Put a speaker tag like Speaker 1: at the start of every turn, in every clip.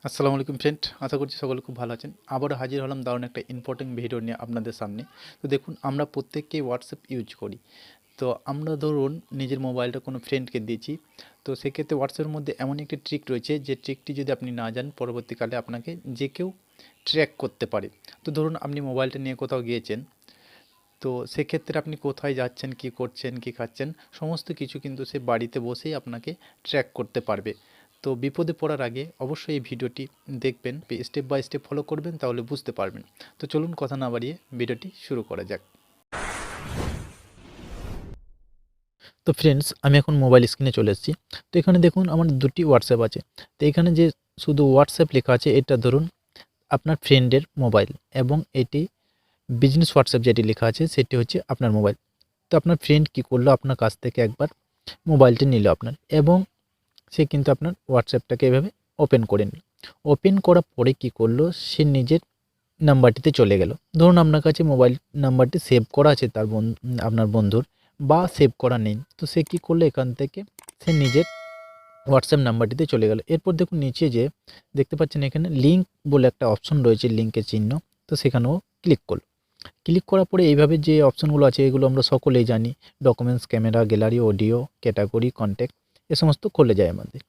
Speaker 1: আসসালামু আলাইকুম ফ্রেন্ড, আশা করছি সকলে খুব ভালো আছেন। আবারও হাজির হলাম দারুণ একটা ইম্পর্টেন্ট ভিডিও নিয়ে আপনাদের সামনে। তো দেখুন, আমরা প্রত্যেককেই হোয়াটসঅ্যাপ ইউজ করি। তো আমরা ধরুন নিজের মোবাইলটা কোনো ফ্রেন্ডকে দিয়েছি, তো সেক্ষেত্রে হোয়াটসঅ্যাপের মধ্যে এমন একটি ট্রিক রয়েছে যে ট্রিকটি যদি আপনি না জানেন, পরবর্তীকালে আপনাকে যে কেউ ট্র্যাক করতে পারে। তো ধরুন আপনি মোবাইলটা নিয়ে কোথাও গিয়েছেন, তো সেক্ষেত্রে আপনি কোথায় যাচ্ছেন, কী করছেন, কী খাচ্ছেন, সমস্ত কিছু কিন্তু সে বাড়িতে বসেই আপনাকে ট্র্যাক করতে পারবে। তো বিপদে পড়ার আগে অবশ্যই এই ভিডিওটি দেখবেন, স্টেপ বাই স্টেপ ফলো করবেন, তাহলে বুঝতে পারবেন। তো চলুন কথা না বাড়িয়ে ভিডিওটি শুরু করা যাক। তো ফ্রেন্ডস, আমি এখন মোবাইল স্ক্রিনে চলে এসেছি। তো এখানে দেখুন আমার দুটি হোয়াটসঅ্যাপ আছে। তো এখানে যে শুধু হোয়াটসঅ্যাপ লেখা আছে, এটা ধরুন আপনার ফ্রেন্ডের মোবাইল, এবং এটি বিজনেস হোয়াটসঅ্যাপ যেটি লেখা আছে সেটি হচ্ছে আপনার মোবাইল। তো আপনার ফ্রেন্ড কী করলো, আপনার কাছ থেকে একবার মোবাইলটি নিল আপনার, এবং সে কিন্তু আপনার হোয়াটসঅ্যাপটাকে এভাবে ওপেন করে নিল। ওপেন করার পরে কী করলো, সে নিজের নাম্বারটিতে চলে গেল। ধরুন আপনার কাছে মোবাইল নাম্বারটি সেভ করা আছে তার আপনার বন্ধুর, বা সেভ করা নেই। তো সে কী করলো, এখান থেকে সে নিজের হোয়াটসঅ্যাপ নাম্বারটিতে চলে গেল। এরপর দেখুন নিচে যে দেখতে পাচ্ছেন এখানে লিঙ্ক বলে একটা অপশন রয়েছে, লিঙ্কের চিহ্ন। তো সেখানেও ক্লিক করলো। ক্লিক করার পরে এইভাবে যে অপশনগুলো আছে এগুলো আমরা সকলেই জানি, documents, camera, gallery, audio, category, contact, এ সমস্ত খুলে যায় আমাদের।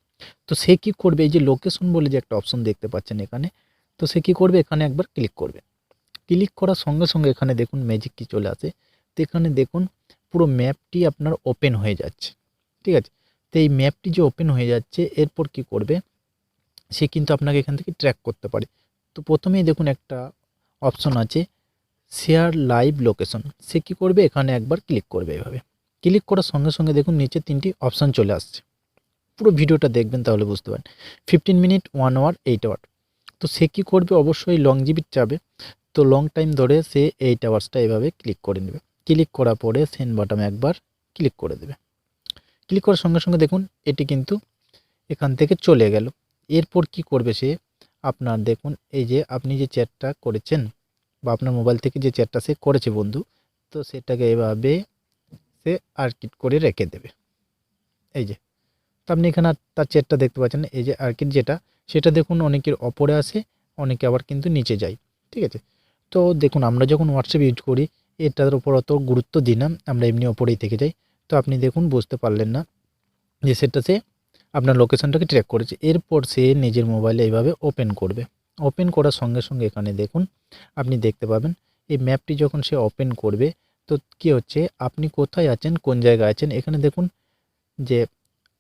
Speaker 1: তো সে কী করবে, এই যে লোকেশন বলে যে একটা অপশন দেখতে পাচ্ছেন এখানে, তো সে কী করবে, এখানে একবার ক্লিক করবে। ক্লিক করার সঙ্গে সঙ্গে এখানে দেখুন ম্যাজিক কি চলে আসে। তো এখানে দেখুন পুরো ম্যাপটি আপনার ওপেন হয়ে যাচ্ছে, ঠিক আছে। তো এই ম্যাপটি যে ওপেন হয়ে যাচ্ছে, এরপর কি করবে, সে কিন্তু আপনাকে এখান থেকে ট্র্যাক করতে পারে। তো প্রথমেই দেখুন একটা অপশন আছে শেয়ার লাইভ লোকেশন। সে কী করবে, এখানে একবার ক্লিক করবে। এভাবে ক্লিক করার সঙ্গে সঙ্গে দেখুন নিচে তিনটি অপশান চলে আসছে। পুরো ভিডিওটা দেখবেন তাহলে বুঝতে পারেন। 15 মিনিট, 1 আওয়ার, 8 আওয়ার। তো সে কী করবে, অবশ্যই লং জিবির চাবে। তো লং টাইম ধরে সে 8 আওয়ার্সটা এভাবে ক্লিক করে নেবে। ক্লিক করার পরে সেন্ড বাটনে একবার ক্লিক করে দেবে। ক্লিক করার সঙ্গে সঙ্গে দেখুন এটি কিন্তু এখান থেকে চলে গেল। এরপর কি করবে সে, আপনার দেখুন এই যে আপনি যে চ্যাটটা করেছেন, বা আপনার মোবাইল থেকে যে চ্যাটটা সে করেছে বন্ধু, তো সেটাকে এভাবে সে আর্কিট করে রেখে দেবে। এই যে, তো আপনি এখানে তার চ্যাটটা দেখতে পাচ্ছেন, এই যে আর্কিট যেটা, সেটা দেখুন অনেকের ওপরে আসে, অনেকে আবার কিন্তু নিচে যায়, ঠিক আছে। তো দেখুন আমরা যখন হোয়াটসঅ্যাপ ইউজ করি এটার উপর অত গুরুত্ব দিই না, আমরা এমনি ওপরেই থেকে যাই। তো আপনি দেখুন বুঝতে পারলেন না যে সেটা সে আপনার লোকেশনটাকে ট্র্যাক করেছে। এরপর সে নিজের মোবাইলে এইভাবে ওপেন করবে। ওপেন করার সঙ্গে সঙ্গে এখানে দেখুন আপনি দেখতে পাবেন এই ম্যাপটি যখন সে ওপেন করবে, তো কী হচ্ছে, আপনি কোথায় আছেন, কোন জায়গায় আছেন, এখানে দেখুন যে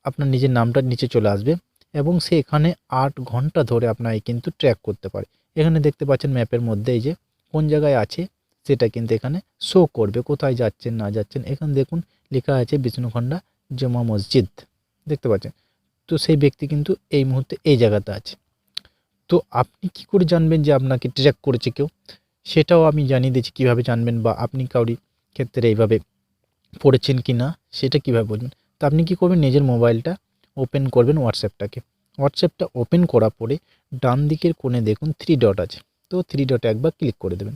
Speaker 1: আপনার নিজের নামটা নিচে চলে আসবে, এবং সে এখানে 8 ঘন্টা ধরে আপনাকে কিন্তু ট্র্যাক করতে পারে। এখানে দেখতে পাচ্ছেন ম্যাপের মধ্যে এই যে কোন জায়গায় আছে সেটা কিন্তু এখানে শো করবে, কোথায় যাচ্ছেন না যাচ্ছেন। এখানে দেখুন লেখা আছে বিষ্ণুখণ্ডা জমা মসজিদ, দেখতে পাচ্ছেন। তো সেই ব্যক্তি কিন্তু এই মুহূর্তে এই জায়গাতে আছে। তো আপনি কি করে জানবেন যে আপনাকে ট্র্যাক করেছে কেউ, সেটাও আমি জানিয়ে দিচ্ছি কীভাবে জানবেন, বা আপনি কাউরি ক্ষেত্রে এইভাবে পড়েছেন কি না সেটা কীভাবে বুঝবেন। তো আপনি কী করবেন, নিজের মোবাইলটা ওপেন করবেন, হোয়াটসঅ্যাপটা ওপেন করার পরে ডান দিকের কোণে দেখুন 3 ডট আছে। তো 3 ডটে একবার ক্লিক করে দেবেন।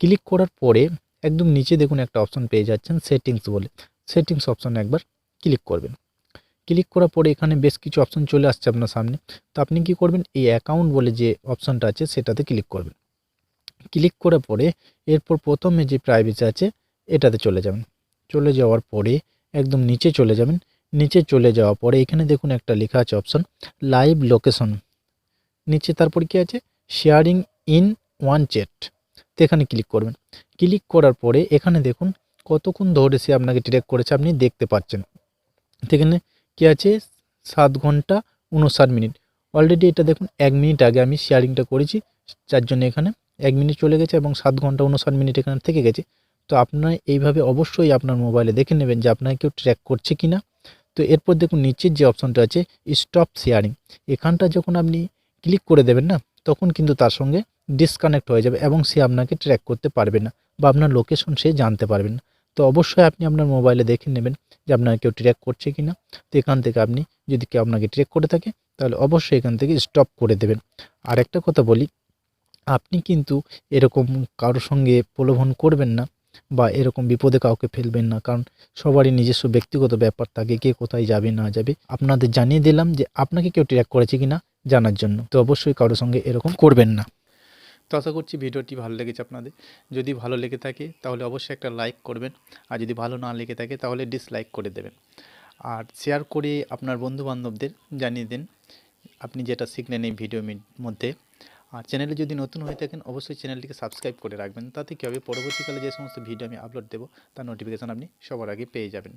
Speaker 1: ক্লিক করার পরে একদম নিচে দেখুন একটা অপশন পেয়ে যাচ্ছেন সেটিংস বলে, সেটিংস অপশনে একবার ক্লিক করবেন। ক্লিক করার পরে এখানে বেশ কিছু অপশন চলে আসছে আপনার সামনে। তো আপনি কি করবেন, এই অ্যাকাউন্ট বলে যে অপশনটা আছে সেটাতে ক্লিক করবেন। ক্লিক করার পরে এরপর প্রথমে যে প্রাইভেসি আছে এটাতে চলে যাবেন। চলে যাওয়ার পরে একদম নিচে চলে যাবেন। নিচে চলে যাওয়ার পরে এখানে দেখুন একটা লেখা আছে অপশন লাইভ লোকেশন, নিচে তারপর কি আছে শেয়ারিং ইন ওয়ান চ্যাট। তো এখানে ক্লিক করবেন। ক্লিক করার পরে এখানে দেখুন কতক্ষণ ধরে সে আপনাকে ট্র্যাক করেছে আপনি দেখতে পাচ্ছেন। এখানে কী আছে 7 ঘন্টা 59 মিনিট। অলরেডি এটা দেখুন 1 মিনিট আগে আমি শেয়ারিংটা করেছি, যার জন্য এখানে 1 মিনিট চলে গেছে, এবং 7 ঘন্টা 59 মিনিট এখানে থেকে গেছে। তো আপনার এইভাবে অবশ্যই আপনার মোবাইলে দেখে নেবেন যে আপনাকে কেউ ট্র্যাক করছে কি না। তো এরপর দেখুন নিচের যে অপশনটা আছে স্টপ শেয়ারিং, এখানটা যখন আপনি ক্লিক করে দেবেন না, তখন কিন্তু তার সঙ্গে ডিসকানেক্ট হয়ে যাবে, এবং সে আপনাকে ট্র্যাক করতে পারবে না, বা আপনার লোকেশন সে জানতে পারবে না। তো অবশ্যই আপনি আপনার মোবাইলে দেখে নেবেন যে আপনাকে কেউ ট্র্যাক করছে কি না। তো এখান থেকে আপনি যদি কেউ আপনাকে ট্র্যাক করে থাকে তাহলে অবশ্যই এখান থেকে স্টপ করে দেবেন। আর একটা কথা বলি, আপনি কিন্তু এরকম কারোর সঙ্গে প্রলোভন করবেন না, বা এরকম বিপদে কাউকে ফেলবেন না, কারণ সবারই নিজস্ব ব্যক্তিগত ব্যাপার থাকে, কে কোথায় যাবে না যাবে। আপনাদের জানিয়ে দিলাম যে আপনাকে কেউ ট্র্যাক করেছে কি না, জানার জন্য। তো অবশ্যই কারোর সঙ্গে এরকম করবেন না। তো আশা করছি ভিডিওটি ভালো লেগেছে আপনাদের। যদি ভালো লেগে থাকে তাহলে অবশ্যই একটা লাইক করবেন, আর যদি ভালো না লেগে থাকে তাহলে ডিসলাইক করে দেবেন। আর শেয়ার করে আপনার বন্ধুবান্ধবদের জানিয়ে দিন আপনি যেটা শিখলেন এই ভিডিওর মধ্যে। আর চ্যানেলে যদি নতুন হয়ে থাকেন অবশ্যই চ্যানেলটিকে সাবস্ক্রাইব করে রাখবেন, তাতে কী হবে পরবর্তীকালে যে সমস্ত ভিডিও আমি আপলোড দেবো তার নোটিফিকেশান আপনি সবার আগে পেয়ে যাবেন।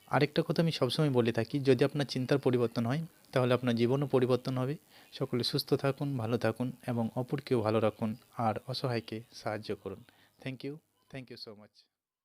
Speaker 1: আরেকটা কথা আমি সবসময় বলে থাকি, যদি আপনার চিন্তার পরিবর্তন হয় তাহলে আপনার জীবনও পরিবর্তন হবে। সকলে সুস্থ থাকুন, ভালো থাকুন এবং অপরকেও ভালো রাখুন আর অসহায়কে সাহায্য করুন। Thank you so much.